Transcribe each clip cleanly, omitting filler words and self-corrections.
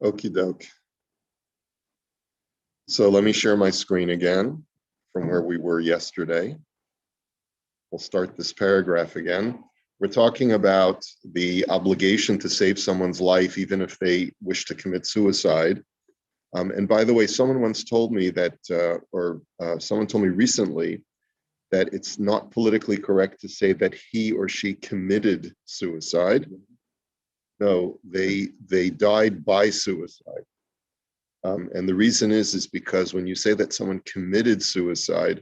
Okie doke. So let me share my screen again from where we were yesterday. We'll start this paragraph again. We're talking about the obligation to save someone's life, even if they wish to commit suicide. And by the way, someone once told me that, someone told me recently that it's not politically correct to say that he or she committed suicide. No, they died by suicide. And the reason is because when you say that someone committed suicide,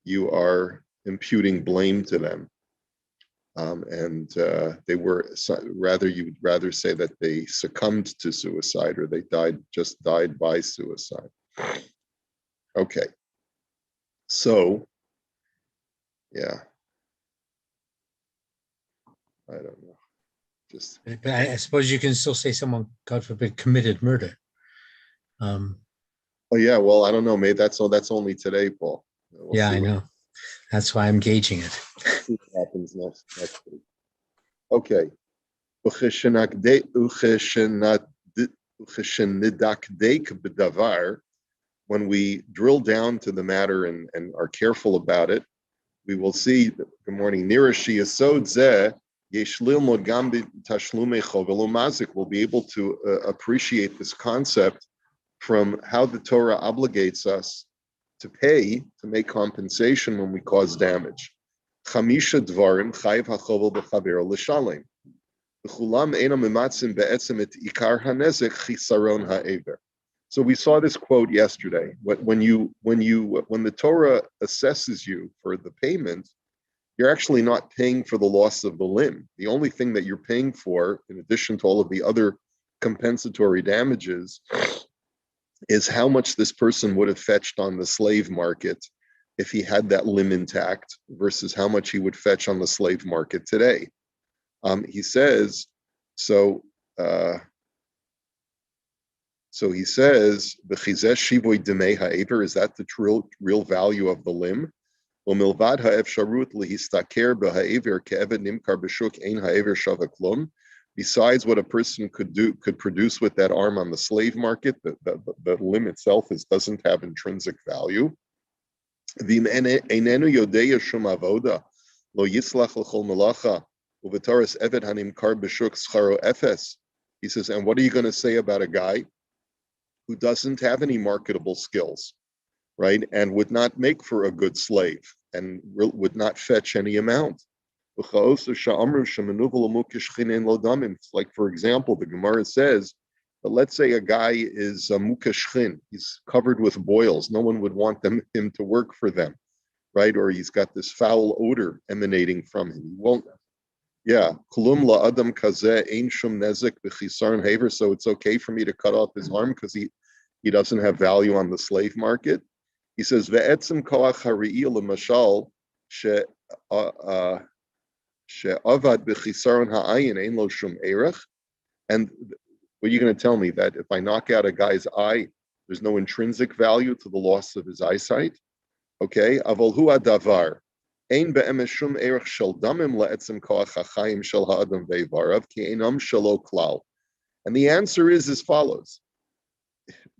you are imputing blame to them. They were you'd rather say that they succumbed to suicide or they just died by suicide. Okay. So, yeah. I don't know. But I suppose you can still say someone, God forbid, committed murder. Oh yeah, well, I don't know. Maybe that's only today, Paul. We'll I know. That's why I'm gauging it. See what happens next week. Okay. When we drill down to the matter and are careful about it, we will see. Good morning. Nirashi Yesod Zeh. We'll be able to appreciate this concept from how the Torah obligates us to pay, to make compensation when we cause damage. Chamisha dvarim chayiv hachovel b'chaver l'shalem. B'chulam einam mematzim be'etzem et ikar hanezek chisaron ha'ever. So we saw this quote yesterday. When the Torah assesses you for the payment, you're actually not paying for the loss of the limb. The only thing that you're paying for, in addition to all of the other compensatory damages, is how much this person would have fetched on the slave market if he had that limb intact versus how much he would fetch on the slave market today. He says, so he says, is that the real value of the limb? Besides what a person could produce with that arm on the slave market, the limb itself doesn't have intrinsic value. He says, and what are you going to say about a guy who doesn't have any marketable skills, right? And would not make for a good slave and would not fetch any amount. It's like, for example, the Gemara says, but let's say a guy is a mukashchin, he's covered with boils. No one would want him to work for them, right? Or he's got this foul odor emanating from him. He won't. Yeah. So it's okay for me to cut off his arm because he doesn't have value on the slave market. He says, and what are you going to tell me, that if I knock out a guy's eye, there's no intrinsic value to the loss of his eyesight? Okay. And the answer is as follows.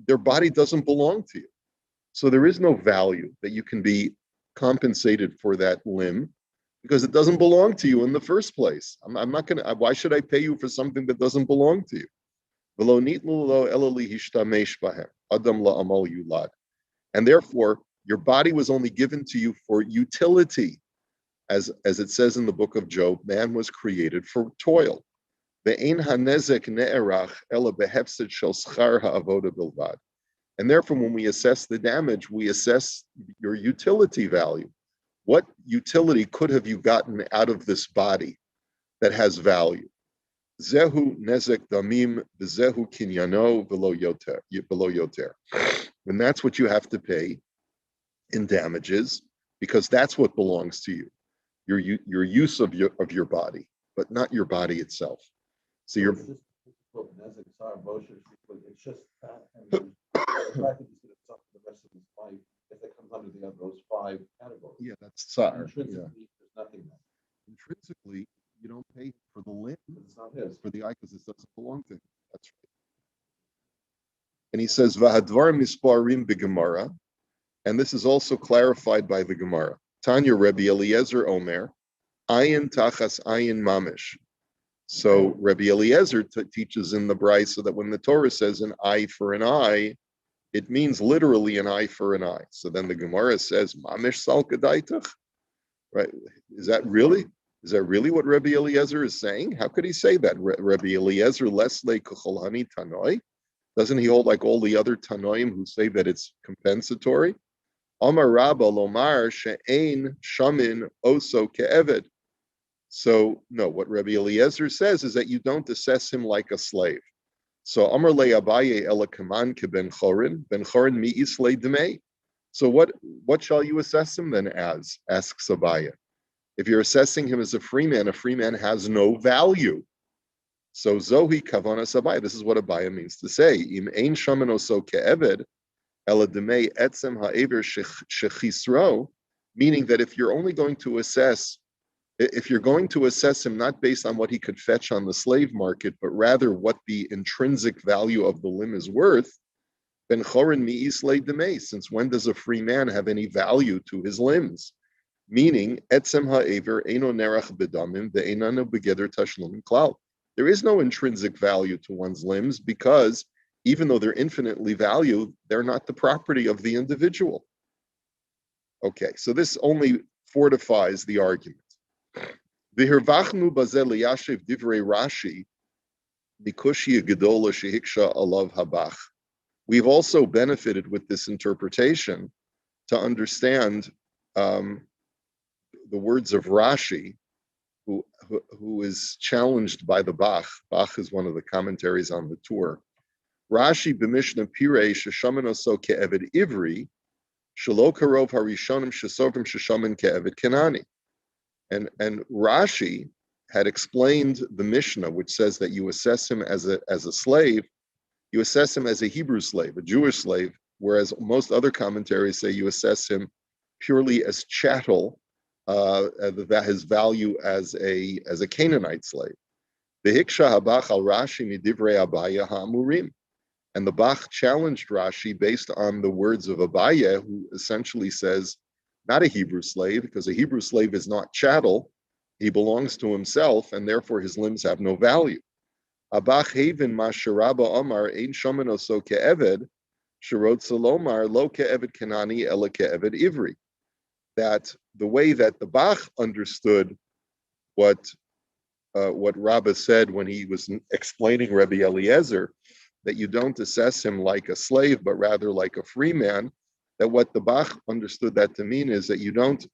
Their body doesn't belong to you. So there is no value that you can be compensated for that limb because it doesn't belong to you in the first place. I'm not going to, why should I pay you for something that doesn't belong to you? And therefore, your body was only given to you for utility. As it says in the book of Job, man was created for toil. And therefore, when we assess the damage, we assess your utility value. What utility could have you gotten out of this body that has value? Zehu nezek damim v'zehu kinyano v'lo yoter. And that's what you have to pay in damages, because that's what belongs to you. Your use of your body, but not your body itself. So you're. It's just that, and the fact that he's going to suffer the rest of his life if it comes under those 5 categories. Yeah, that's tsar. Intrinsically, there's nothing there. Intrinsically, you don't pay for the limb. It's not his. For the eye, because it doesn't belong to him. That's right. And he says, Vahadvar misparim b'gemara, and this is also clarified by the Gemara. Tanya Rebbe Eliezer Omer, ayin tachas ayin mamish. So Rebbe Eliezer teaches in the Brisa that when the Torah says an eye for an eye, it means literally an eye for an eye. So then the Gemara says, mamish sal kadaitach, right? Is that really what Rebbe Eliezer is saying? How could he say that? Rebbe Eliezer lesle kacholhani tanoi? Doesn't he hold like all the other tanoim who say that it's compensatory? Amar Rabba lomar she'ein shamin oso ke'eved. So no, what Rebbe Eliezer says is that you don't assess him like a slave. So Amar le Abaye elakaman ke ben chorin mi islay demei. So what shall you assess him then as? Asks Abaye. If you're assessing him as a free man has no value. So Zohi Kavanas Abaye. This is what Abaye means to say. Im ein shaman oso ke'eved ela demei etzem ha'ever shechisro, meaning that if you're going to assess him not based on what he could fetch on the slave market, but rather what the intrinsic value of the limb is worth, ben chorin mi islay demei, since when does a free man have any value to his limbs? Meaning, etzem ha'ever eino nerach bedamim ve'einanu begeder tashlum klal. There is no intrinsic value to one's limbs because even though they're infinitely valued, they're not the property of the individual. Okay, so this only fortifies the argument. V'hirvachnu bazeh liyashiv divrei Rashi mikushia gedola shehiksha alav habach. We've also benefited with this interpretation to understand the words of Rashi, who is challenged by the Bach. Bach is one of the commentaries on the Torah. Rashi b'Mishnah Pirei sheshaman oso ke'eved ivri shelo karov harishonim shesovrim sheshaman ke'eved kenani. And Rashi had explained the Mishnah, which says that you assess him as a slave, you assess him as a Hebrew slave, a Jewish slave, whereas most other commentaries say you assess him purely as chattel, that his value as a Canaanite slave. V'hiksha habach al Rashi midivrei Abaya ha'amurim. And the Bach challenged Rashi based on the words of Abaye, who essentially says, not a Hebrew slave, because a Hebrew slave is not chattel, he belongs to himself, and therefore his limbs have no value. Abach haven masharaba omar ein shomen oso ke'eved, shirot salomar lo ke'eved kenani ela ke'eved ivri. That the way that the Bach understood what Rabbah said when he was explaining Rebbe Eliezer, that you don't assess him like a slave, but rather like a free man, that what the Bach understood that to mean is that you don't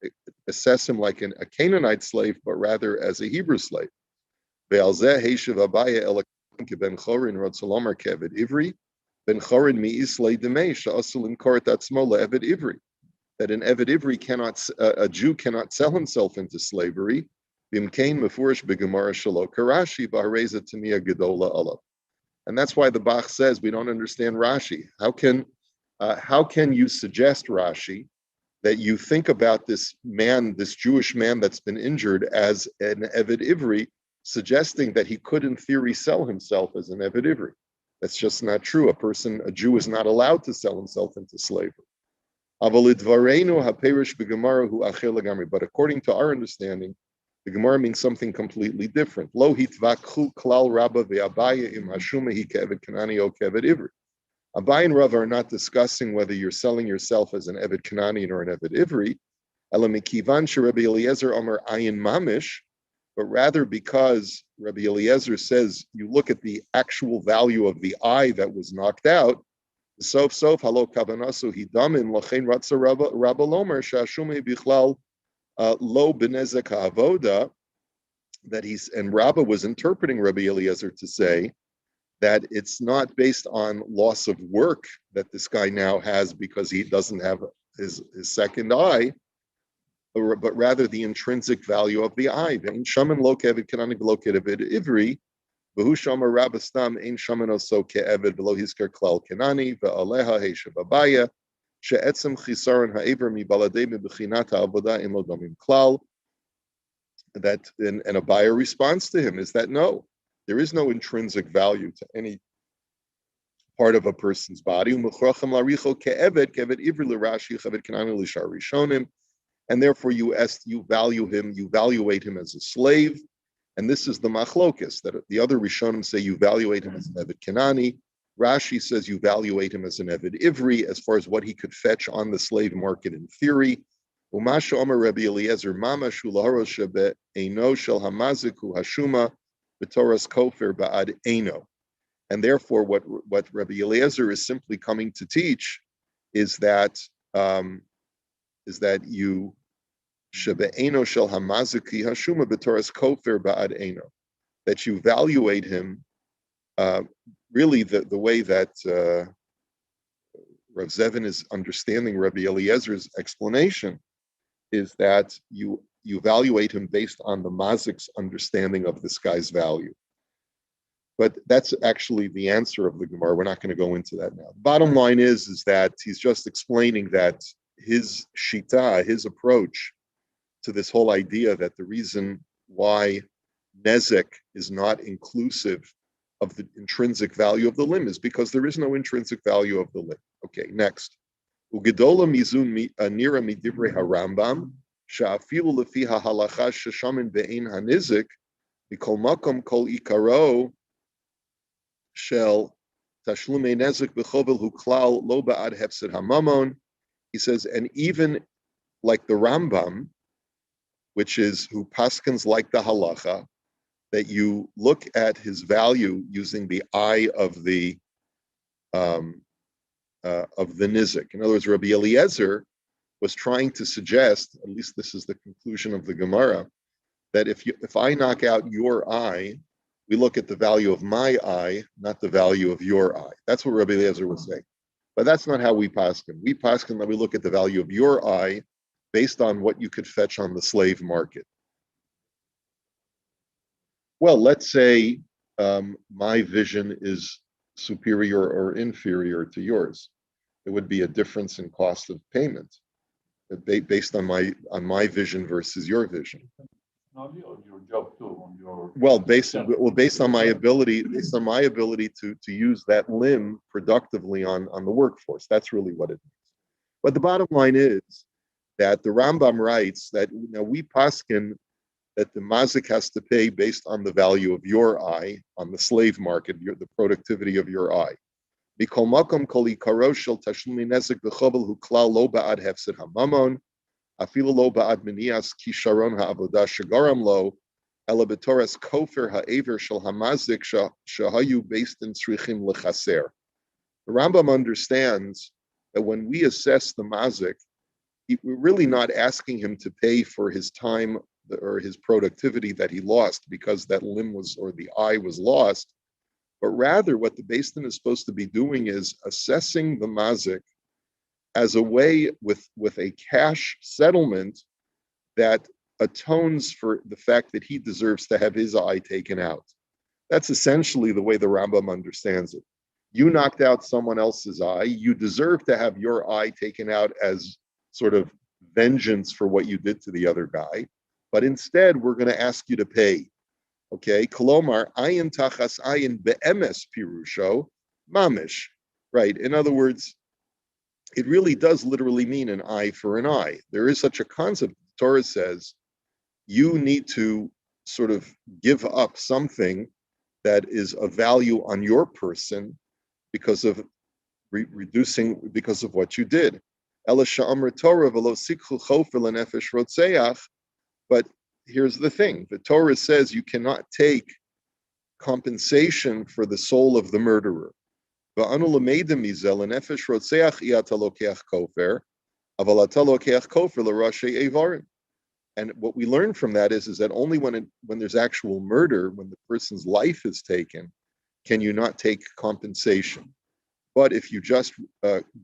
assess him like a Canaanite slave, but rather as a Hebrew slave. Ben chorin mi islay demei she'asul imkor et atzmo le'eved ivri. That an Eved Ivri a Jew cannot sell himself into slavery. Bimkein mefurish b'gemara shelo karashi b'hareza tamiya gedola alav. And that's why the Bach says we don't understand Rashi. How can you suggest, Rashi, that you think about this man, this Jewish man that's been injured as an Eved Ivri, suggesting that he could in theory sell himself as an Eved Ivri? That's just not true. A Jew is not allowed to sell himself into slavery. But according to our understanding, the Gemara means something completely different. Lo hitvakhu klal Rabba ve'Abaye im hashumehi ke'eved kanani o ke'eved ivri. Abaye and Rav are not discussing whether you're selling yourself as an Eved Kanani or an Eved Ivri, ela mikivan sheRebbe Eliezer omer ayin mamish, but rather because Rebbe Eliezer says you look at the actual value of the eye that was knocked out. Sof halo kavanasu hidamin lachein ratza Rabba lomer she'ashumehi bichlal lo benezek ha'avoda, that Rabbah was interpreting Rabbi Eliezer to say that it's not based on loss of work that this guy now has because he doesn't have his second eye, but rather the intrinsic value of the eye. Ve'in shaman lo ke'eved kanani v'lo ke'eved ivri, v'hu shomer Rabbah stam ein shaman oso ke'eved v'lo hizker klal kanani ve'aleha heishav abaya she'etzem chisaron ha'ever mibaladei mibechinat ha'avoda in lo domim klal. That and a buyer response to him is that no, there is no intrinsic value to any part of a person's body. And therefore you value him, you evaluate him as a slave. And this is the machlokus, that the other Rishonim say you evaluate him as an Eved Kenani. Rashi says you evaluate him as an Eved Ivri, as far as what he could fetch on the slave market in theory. Umashu Amar Rabbi Eliezer Mama Shulaharo Shebe Eino Shel Hamaziku Hashuma B'Toras Kofer Ba'ad Eino. And therefore, what Rabbi Eliezer is simply coming to teach is that you Shebe'eno shel hamaziki hashuma b'toras kofer ba'ad eno, that you evaluate him. Really, the way that Rav Zevin is understanding Rabbi Eliezer's explanation is that you evaluate him based on the mazik's understanding of this guy's value. But that's actually the answer of the Gemara. We're not going to go into that now. Bottom line is that he's just explaining that his shita, his approach to this whole idea that the reason why nezek is not inclusive of the intrinsic value of the limb is because there is no intrinsic value of the limb. Okay, next. Ugedola mizun nira midivrei harambam sha'afilu lefi hahalacha sheshamin be'ein hanizik mikol makom kol ikaro shel tashlumei nezek b'chovel hu klal lo ba'ad hefsed hamamon. He says, and even like the Rambam, which is who paskins like the halacha, that you look at his value using the eye of the nizik. In other words, Rabbi Eliezer was trying to suggest, at least this is the conclusion of the Gemara, that if I knock out your eye, we look at the value of my eye, not the value of your eye. That's what Rabbi Eliezer was saying. But that's not how we paskin. We paskin that we look at the value of your eye based on what you could fetch on the slave market. Well, let's say my vision is superior or inferior to yours. There would be a difference in cost of payment based on my vision versus your vision. Not on your job too, on your based on my ability to use that limb productively on the workforce. That's really what it means. But the bottom line is that the Rambam writes that we paskin that the mazik has to pay based on the value of your eye on the slave market, the productivity of your eye. Mikol makom kol ikaro shel tashlumi nezek v'chovel hu klal lo ba'ad hefsed hamamon. Afilu lo ba'ad minias kisharon ha'avodah shegaram lo, ela b'toras kofer ha'aver shel hamazik shahayu based in tzrichim lechaser. The Rambam understands that when we assess the mazik, we're really not asking him to pay for his time or his productivity that he lost because that limb or the eye was lost, but rather what the Beis Din is supposed to be doing is assessing the mazik as a way with a cash settlement that atones for the fact that he deserves to have his eye taken out. That's essentially the way the Rambam understands it. You knocked out someone else's eye, you deserve to have your eye taken out as sort of vengeance for what you did to the other guy, but instead we're going to ask you to pay. Okay, kolomar ayin tachas ayin be'emes pirusho mamish. Right. In other words, it really does literally mean an eye for an eye. There is such a concept. The Torah says you need to sort of give up something that is of value on your person because of because of what you did. But here's the thing. The Torah says you cannot take compensation for the soul of the murderer. And what we learn from that is that only when there's actual murder, when the person's life is taken, can you not take compensation. But if you just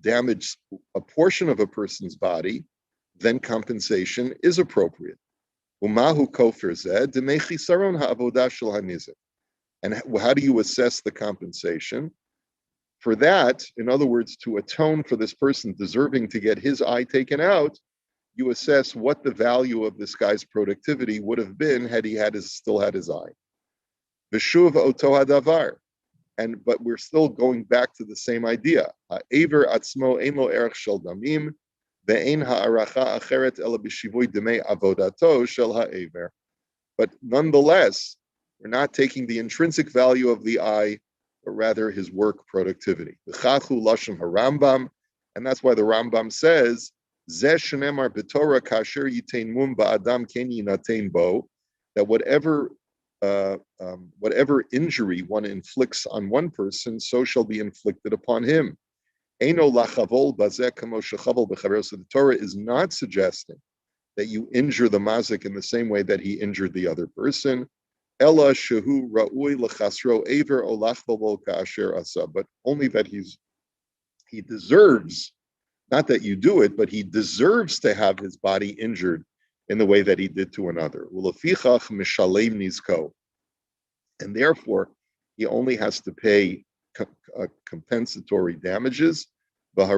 damage a portion of a person's body, then compensation is appropriate. And how do you assess the compensation? For that, in other words, to atone for this person deserving to get his eye taken out, you assess what the value of this guy's productivity would have been had he still had his eye. Vishuv oto hadavar. but we're still going back to the same idea. Ha'ever atzmo ein lo erech shel damim, ve'ein ha'aracha acheret ela b'shivui demei avodato shel ha'ever. But nonetheless, we're not taking the intrinsic value of the eye, but rather his work productivity. V'chachu lashon harambam, and that's why the Rambam says, Zeh shenemar b'Torah kasher yitain mum ba'adam ken yinatein bo, that whatever injury one inflicts on one person, so shall be inflicted upon him. Eino lachavol bazeh kamo shechavol b'chaver. So the Torah is not suggesting that you injure the mazik in the same way that he injured the other person. Ella shehu ra'ui lechasro aver olachvol kasher asa, but only that he deserves, not that you do it, but he deserves to have his body injured in the way that he did to another. And therefore, he only has to pay compensatory damages. And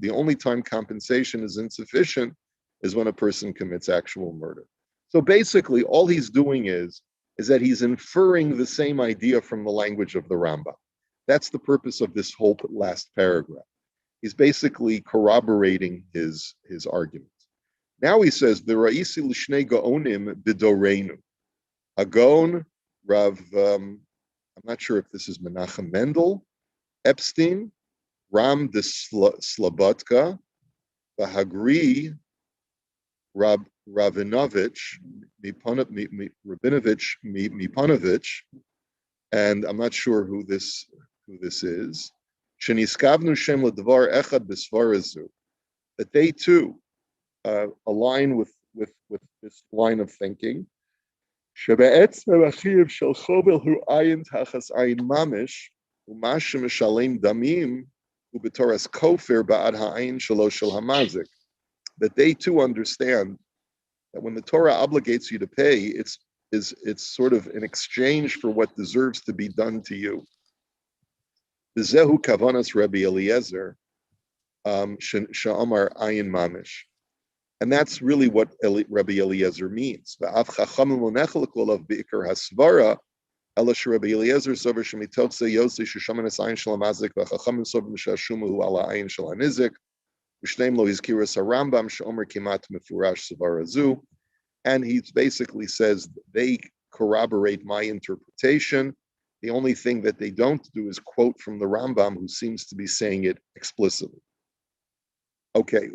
the only time compensation is insufficient is when a person commits actual murder. So basically, all he's doing is that he's inferring the same idea from the language of the Rambam. That's the purpose of this whole last paragraph. He's basically corroborating his argument. Now he says, the Ra'isi l'shnei gaonim b'doreinu. A gaon, Rav, I'm not sure if this is Menachem Mendel, Epstein, Ram de Slabotka, Bahagri, Rabinovich, Mipanovich, and I'm not sure who this is. Sheniskavnu Shem Ledvar Echad B'Svarazu, that they too align with this line of thinking. Shebe'etzem achiv shel chovel hu ayin tachas ayin mamish u'mashem mishalem damim u'b'toras kofer ba'ad ha'ayin shelo shel hamazik. That they too understand that when the Torah obligates you to pay, it's sort of an exchange for what deserves to be done to you. Zehu kavanas Rabbi Eliezer she'amar ayin mamish. And that's really what Rabbi Eliezer means. Rabbi Eliezer sover shemitotze yosei sheshaman esayin shel hamazik v'chachamim sover mishashumu hu ala ayin shel hanizik. And he basically says they corroborate my interpretation. The only thing that they don't do is quote from the Rambam, who seems to be saying it explicitly. Okay,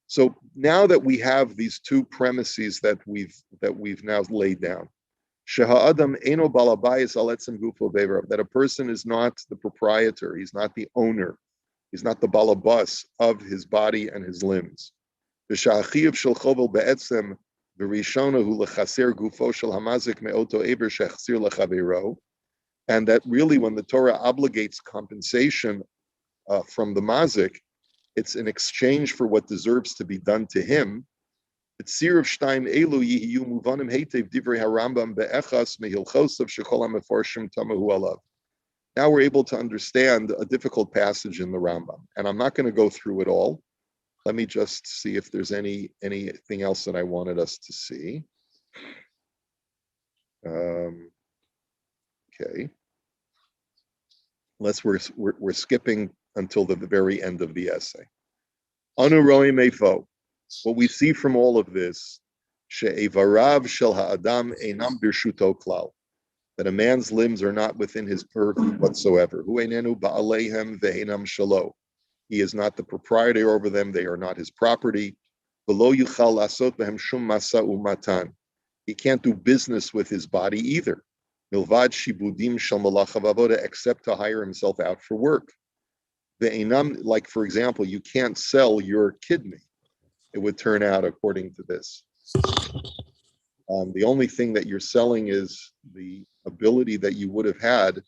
so now that we have these two premises that we've now laid down, that a person is not the proprietor, he's not the owner, he's not the balabas of his body and his limbs. And that really, when the Torah obligates compensation from the mazik, it's in exchange for what deserves to be done to him. Now we're able to understand a difficult passage in the Rambam, and I'm not going to go through it all. Let me just see if there's anything else that I wanted us to see. Okay, we're skipping until the very end of the essay. Anuroim efo. What we see from all of this, she'evarav shel ha'adam einam birshuto klal, that a man's limbs are not within his purview whatsoever. Hu einenu ba'aleihem ve'einam shalo. He is not the proprietor over them; they are not his property. V'lo yuchal lasot behem shum masa u'matan. He can't do business with his body either. Milvad shibudim shel malachav avoda, except to hire himself out for work. Ve'einam, like for example, you can't sell your kidney. It would turn out, according to this. The only thing that you're selling is the ability that you would have had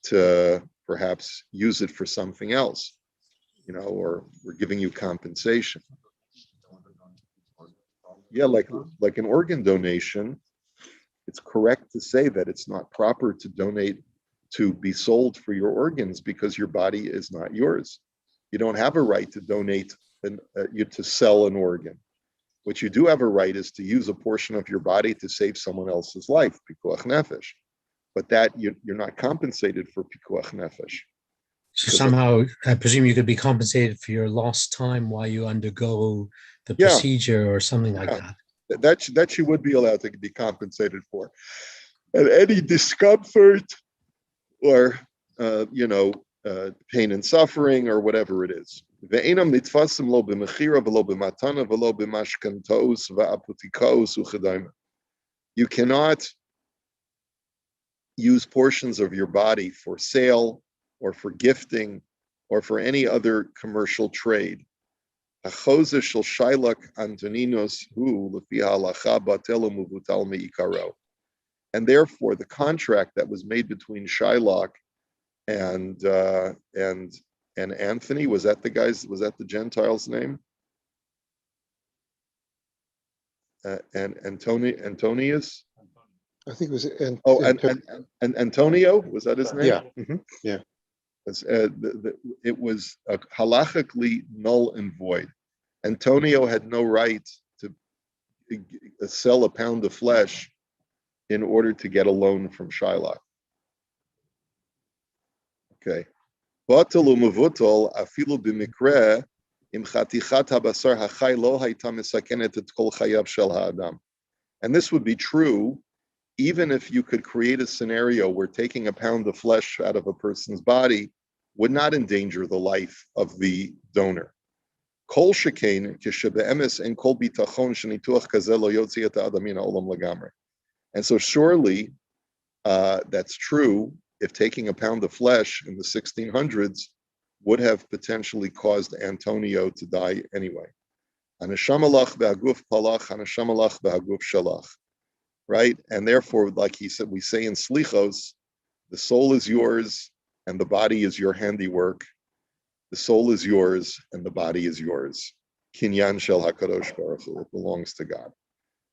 to perhaps use it for something else, or we're giving you compensation. Yeah, like an organ donation, it's correct to say that it's not proper to donate, to be sold for your organs, because your body is not yours. You don't have a right to donate to sell an organ. What you do have a right is to use a portion of your body to save someone else's life, pikuach nefesh. But that you're not compensated for pikuach nefesh. So somehow, I presume you could be compensated for your lost time while you undergo the procedure or something like that. That you would be allowed to be compensated for. And any discomfort or pain and suffering or whatever it is. You cannot use portions of your body for sale or for gifting or for any other commercial trade. And therefore, the contract that was made between Shylock and Anthony, was that the Gentile's name? And Antonius? I think it was. And Antonio, was that his name? Yeah. Mm-hmm. Yeah. It was halachically null and void. Antonio had no right to sell a pound of flesh in order to get a loan from Shylock. Okay. Batalu mevutol afilu b'mikre im chatichat habasar hachai lo hayta mesakenet et kol chayav shel ha'adam. And this would be true even if you could create a scenario where taking a pound of flesh out of a person's body would not endanger the life of the donor. Kol shekain kishebe'emes en kol bitachon shenituach kazeh lo yotzi et ha'adam min ha'olam lagamre. And so surely that's true if taking a pound of flesh in the 1600s would have potentially caused Antonio to die anyway. Anashamalach be'aguf palach, anashamalach be'aguf shalach. Right? And therefore, like he said, we say in Slichos, the soul is yours and the body is your handiwork. The soul is yours and the body is yours. Kinyan shel HaKadosh Baruch Hu, it belongs to God.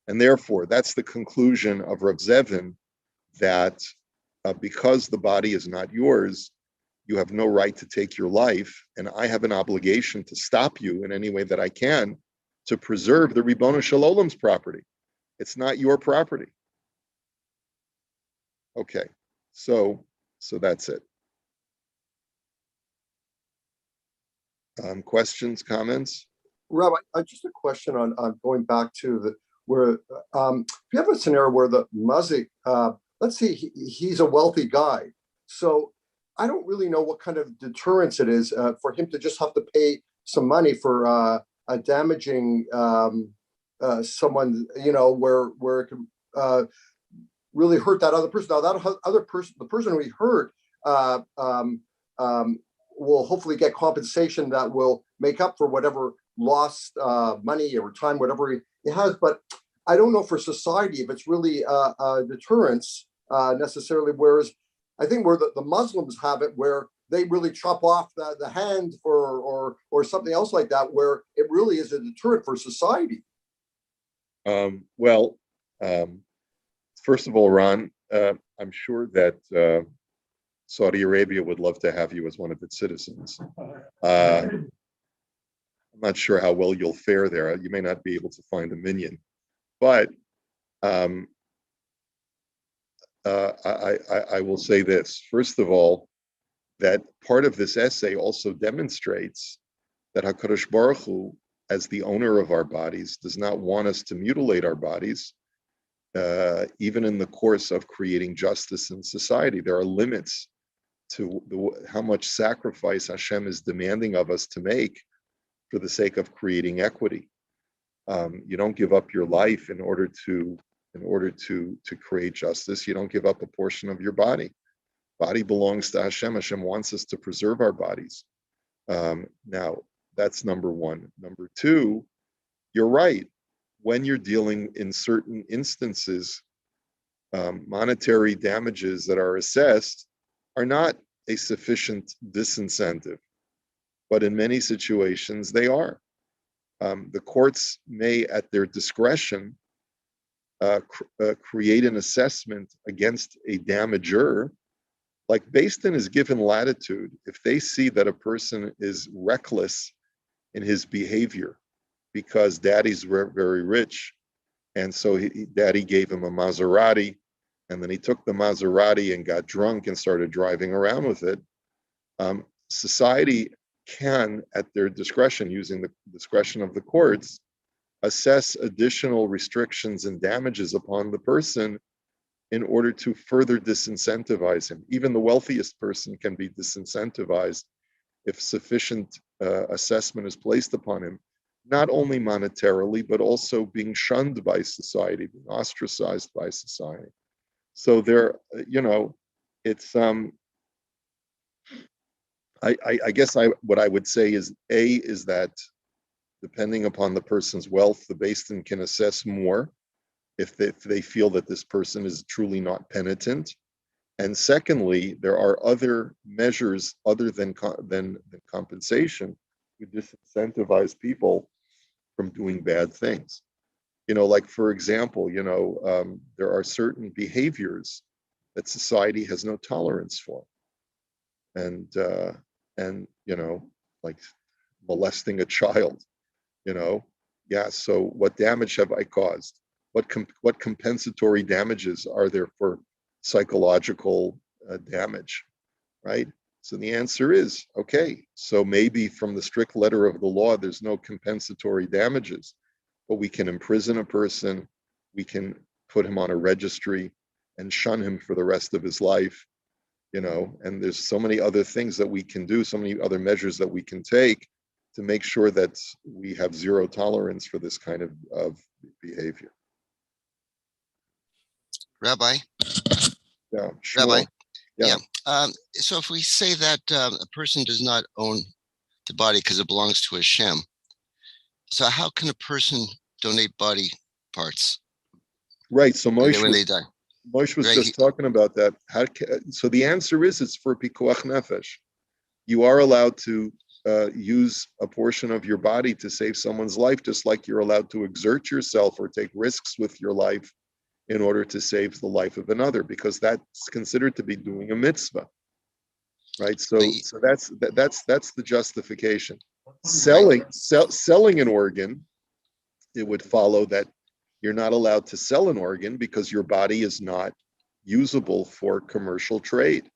And therefore, that's the conclusion of Rav Zevin, that because the body is not yours, you have no right to take your life, and I have an obligation to stop you in any way that I can to preserve the Ribono Shel Olam's property. It's not your property. Okay, so that's it. Questions, comments? Rabbi, just a question on going back to where if you have a scenario where the mazik, let's say he's a wealthy guy, so I don't really know what kind of deterrence it is for him to just have to pay some money for damaging someone, where it can really hurt that other person. Now that other person, the person we hurt, will hopefully get compensation that will make up for whatever lost money or time, whatever he has. But I don't know for society if it's really a deterrence necessarily. Whereas I think where the Muslims have it, where they really chop off the hand or something else like that, where it really is a deterrent for society. First of all, Ron, I'm sure that Saudi Arabia would love to have you as one of its citizens. I'm not sure how well you'll fare there. You may not be able to find a minion, but I will say this. First of all, that part of this essay also demonstrates that HaKadosh Baruch Hu, as the owner of our bodies, does not want us to mutilate our bodies, even in the course of creating justice in society. There are limits to how much sacrifice Hashem is demanding of us to make for the sake of creating equity. You don't give up your life in order to create justice. You don't give up a portion of your body. Body belongs to Hashem. Hashem wants us to preserve our bodies. Now, that's number one. Number two, you're right. When you're dealing in certain instances, monetary damages that are assessed are not a sufficient disincentive, but in many situations they are. The courts may, at their discretion, create an assessment against a damager. Like Beis Din is given latitude if they see that a person is reckless in his behavior, because daddy's very rich. And so daddy gave him a Maserati, and then he took the Maserati and got drunk and started driving around with it. Society can, at their discretion, using the discretion of the courts, assess additional restrictions and damages upon the person in order to further disincentivize him. Even the wealthiest person can be disincentivized if sufficient assessment is placed upon him, not only monetarily, but also being shunned by society, being ostracized by society. So there, it's, I guess what I would say is that depending upon the person's wealth, the Beis Din can assess more if they feel that this person is truly not penitent. And secondly, there are other measures other than compensation to disincentivize people from doing bad things. Like for example, there are certain behaviors that society has no tolerance for, and like molesting a child. So what damage have I caused? What compensatory damages are there for psychological damage, right? So the answer is, okay, so maybe from the strict letter of the law, there's no compensatory damages, but we can imprison a person, we can put him on a registry and shun him for the rest of his life, and there's so many other things that we can do, so many other measures that we can take to make sure that we have zero tolerance for this kind of behavior. Rabbi? Yeah, Rabbi? Yeah. So if we say that a person does not own the body because it belongs to Hashem, so how can a person donate body parts? Right. So when they die? Moshe was just talking about that. So the answer is it's for pikuach nefesh. You are allowed to use a portion of your body to save someone's life, just like you're allowed to exert yourself or take risks with your life in order to save the life of another, because that's considered to be doing a mitzvah, right? So that's the justification. Selling an organ, it would follow that you're not allowed to sell an organ because your body is not usable for commercial trade.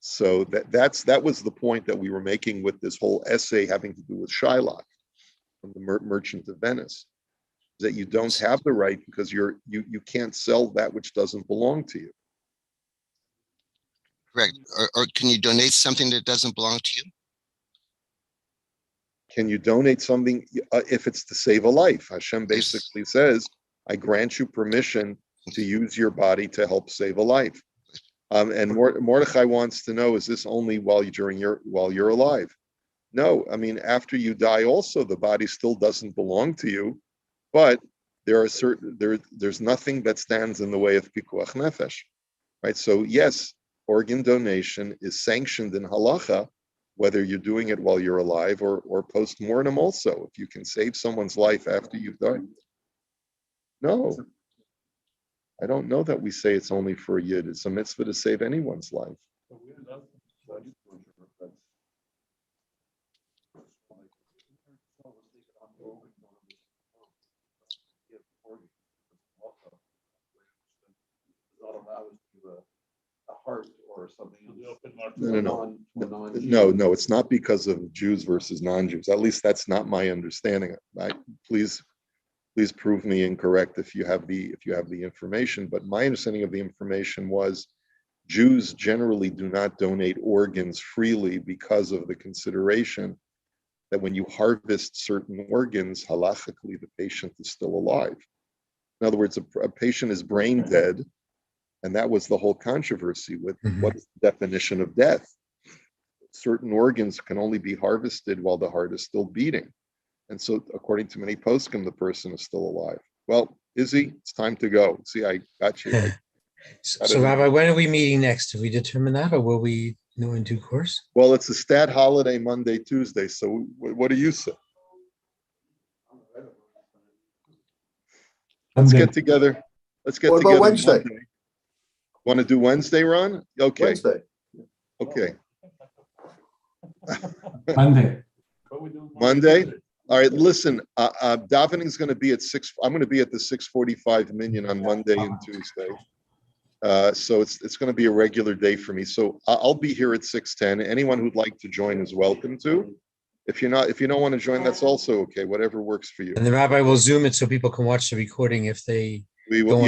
So that was the point that we were making with this whole essay having to do with Shylock from the Merchant of Venice, that you don't have the right because you can't sell that which doesn't belong to you. Correct. Or can you donate something that doesn't belong to you? Can you donate something if it's to save a life? Hashem basically says, I grant you permission to use your body to help save a life. And Mordechai wants to know, is this only while you're alive? No, I mean, after you die also, the body still doesn't belong to you, but there's nothing that stands in the way of pikuach nefesh, right? So yes, organ donation is sanctioned in halacha, whether you're doing it while you're alive or post-mortem also, if you can save someone's life after you've died. No, I don't know that we say it's only for a yid. It's a mitzvah to save anyone's life. No, it's not because of Jews versus non-Jews. At least that's not my understanding. Please prove me incorrect if you have the information. But my understanding of the information was Jews generally do not donate organs freely because of the consideration that when you harvest certain organs, halachically the patient is still alive. In other words, a patient is brain dead, and that was the whole controversy with what's the definition of death. Certain organs can only be harvested while the heart is still beating. And so according to many poskim, the person is still alive. Well, Izzy, it's time to go. See, I got you. So Rabbi, when are we meeting next? Have we determined that, or will we know in due course? Well, it's a stat holiday Monday, Tuesday. So what do you say? Let's get together. What about Wednesday? Monday. Want to do Wednesday, Ron? Okay. Wednesday. Okay. Monday. Monday? All right, listen, davening is going to be at 6. I'm going to be at the 6:45 minyan on Monday and Tuesday. So it's going to be a regular day for me. So I'll be here at 6:10. Anyone who'd like to join is welcome to. If you don't want to join, that's also okay. Whatever works for you. And the rabbi will Zoom it so people can watch the recording if they We will. don't want